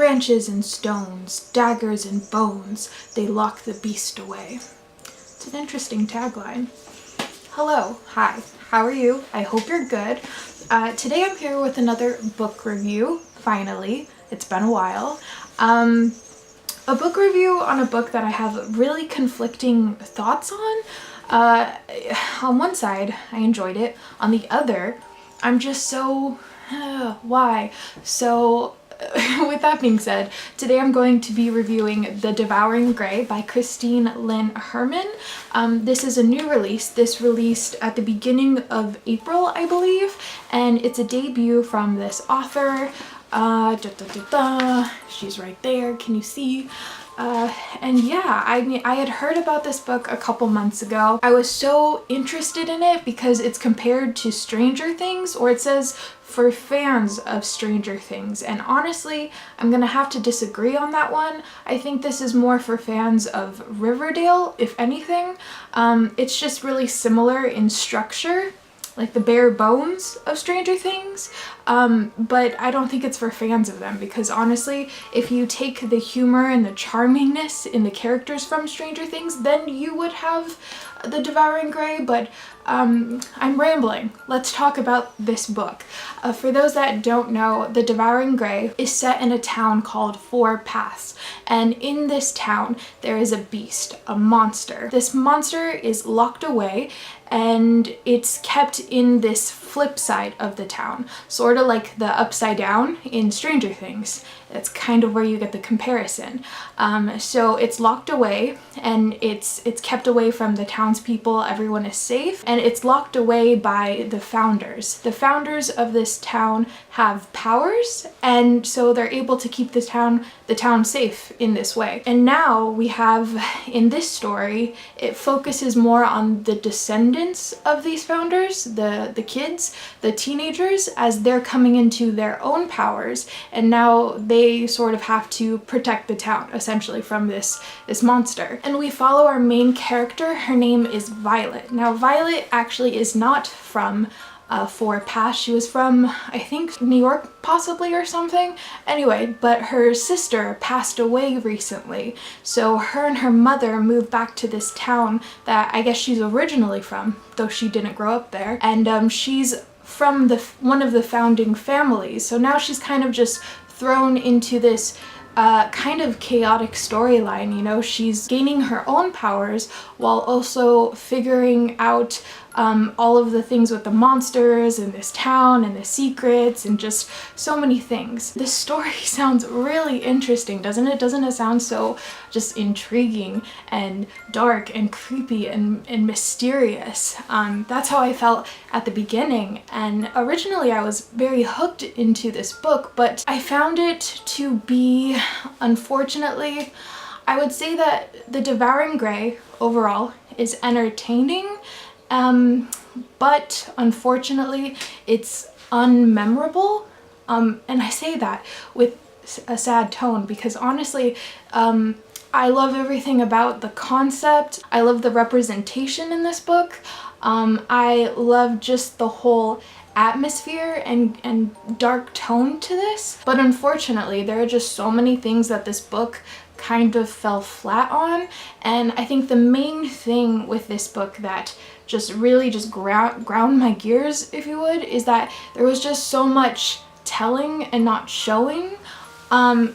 branches and stones, daggers and bones, they lock the beast away. It's an interesting tagline. Hello, hi, how are you? I hope you're good. Today I'm here with another book review, finally. It's been a while. A book review on a book that I have really conflicting thoughts on. On one side, I enjoyed it. On the other, I'm just so... why? So, with that being said, today I'm going to be reviewing The Devouring Grey by Lynn Herman. This is a new release. This released at the beginning of April, I believe, and it's a debut from this author. She's right there, can you see? And yeah, I had heard about this book a couple months ago. I was so interested in it because it's compared to Stranger Things, or it says for fans of Stranger Things, and honestly, I'm gonna have to disagree on that one. I think this is more for fans of Riverdale, if anything. It's just really similar in structure, like the bare bones of Stranger Things, but I don't think it's for fans of them, because honestly, if you take the humor and the charmingness in the characters from Stranger Things, then you would have The Devouring Grey, but I'm rambling. Let's talk about this book. For those that don't know, The Devouring Grey is set in a town called Four Paths, and in this town there is a beast, a monster. This monster is locked away and it's kept in this flip side of the town, sort of like the Upside Down in Stranger Things. That's kind of where you get the comparison. So it's locked away and it's kept away from the townspeople. Everyone is safe, and it's locked away by the founders. The founders of this town have powers, and so they're able to keep the town safe in this way. And now we have, in this story, it focuses more on the descendants of these founders, the kids, the teenagers, as they're coming into their own powers, and now they sort of have to protect the town, essentially, from this monster. And we follow our main character. Her name is Violet. Now, Violet actually is not from Four Paths. She was from, I think, New York possibly, or something. Anyway, but her sister passed away recently, so her and her mother moved back to this town that I guess she's originally from, though she didn't grow up there, and she's from one of the founding families, so now she's kind of just thrown into this kind of chaotic storyline. You know, she's gaining her own powers while also figuring out all of the things with the monsters and this town and the secrets and just so many things. This story sounds really interesting, doesn't it? Doesn't it sound so just intriguing and dark and creepy and mysterious? That's how I felt at the beginning, and originally I was very hooked into this book, but I found it to be, unfortunately, I would say that The Devouring Grey overall is entertaining, but unfortunately it's unmemorable, and I say that with a sad tone because honestly, I love everything about the concept. I love the representation in this book. I love just the whole atmosphere and dark tone to this, but unfortunately there are just so many things that this book kind of fell flat on, and I think the main thing with this book that just really just ground my gears, if you would, is that there was just so much telling and not showing,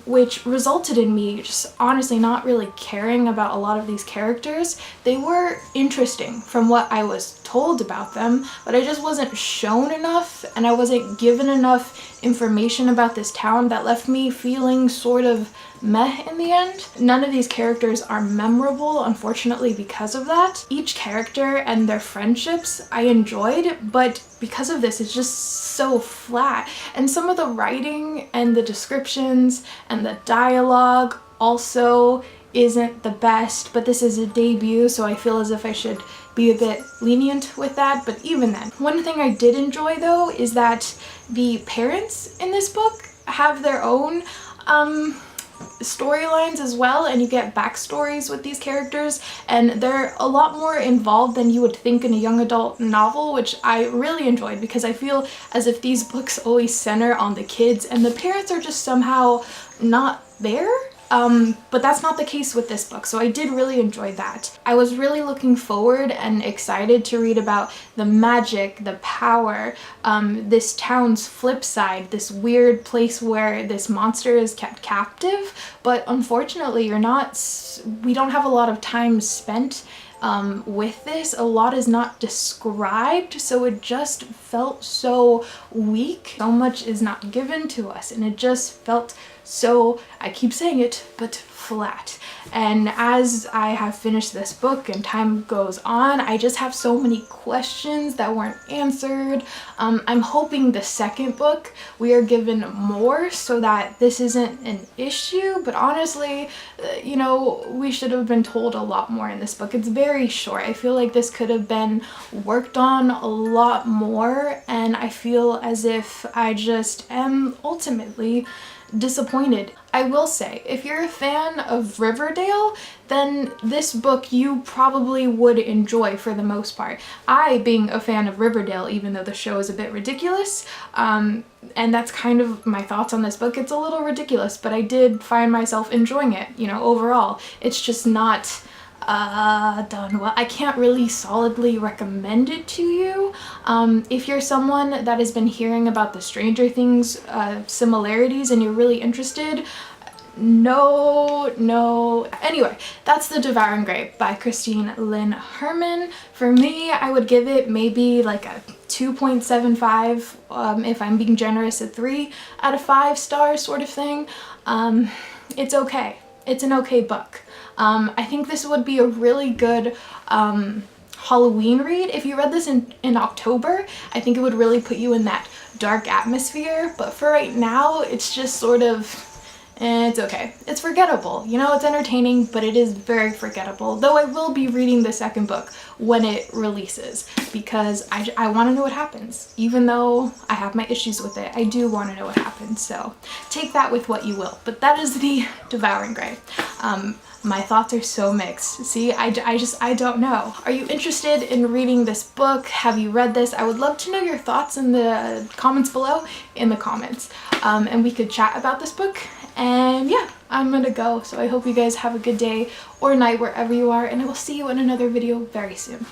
which resulted in me just honestly not really caring about a lot of these characters. They were interesting from what I was told about them, but I just wasn't shown enough, and I wasn't given enough information about this town that left me feeling sort of meh in the end. None of these characters are memorable, unfortunately, because of that. Each character and their friendships I enjoyed, but because of this, it's just so flat. And some of the writing and the descriptions and the dialogue also isn't the best, but this is a debut, so I feel as if I should be a bit lenient with that. But even then, one thing I did enjoy though is that the parents in this book have their own storylines as well, and you get backstories with these characters, and they're a lot more involved than you would think in a young adult novel, which I really enjoyed because I feel as if these books always center on the kids and the parents are just somehow not there. But that's not the case with this book, so I did really enjoy that. I was really looking forward and excited to read about the magic, the power, this town's flip side, this weird place where this monster is kept captive, but unfortunately we don't have a lot of time spent with this. A lot is not described, so it just felt so weak. So much is not given to us, and it just felt so, I keep saying it, but flat. And as I have finished this book and time goes on, I just have so many questions that weren't answered. I'm hoping the second book we are given more so that this isn't an issue, but honestly, you know, we should have been told a lot more in this book. It's very short. I feel like this could have been worked on a lot more, and I feel as if I just am ultimately disappointed. I will say, if you're a fan of Riverdale, then this book you probably would enjoy for the most part. I, being a fan of Riverdale, even though the show is a bit ridiculous, and that's kind of my thoughts on this book, it's a little ridiculous, but I did find myself enjoying it, you know, overall. It's just not done well. I can't really solidly recommend it to you. If you're someone that has been hearing about the Stranger Things similarities and you're really interested, no. Anyway, that's The Devouring Grape by Lynn Herman. For me, I would give it maybe like a 2.75, if I'm being generous, a 3 out of 5 stars sort of thing. It's okay. It's an okay book. I think this would be a really good Halloween read. If you read this in October, I think it would really put you in that dark atmosphere, but for right now, it's just sort of, it's okay. It's forgettable. You know, it's entertaining, but it is very forgettable, though I will be reading the second book when it releases because I want to know what happens. Even though I have my issues with it, I do want to know what happens, so take that with what you will. But that is The Devouring Grape. My thoughts are so mixed. See, I don't know. Are you interested in reading this book? Have you read this? I would love to know your thoughts in the comments below, and we could chat about this book. And yeah, I'm gonna go. So I hope you guys have a good day or night wherever you are, and I will see you in another video very soon.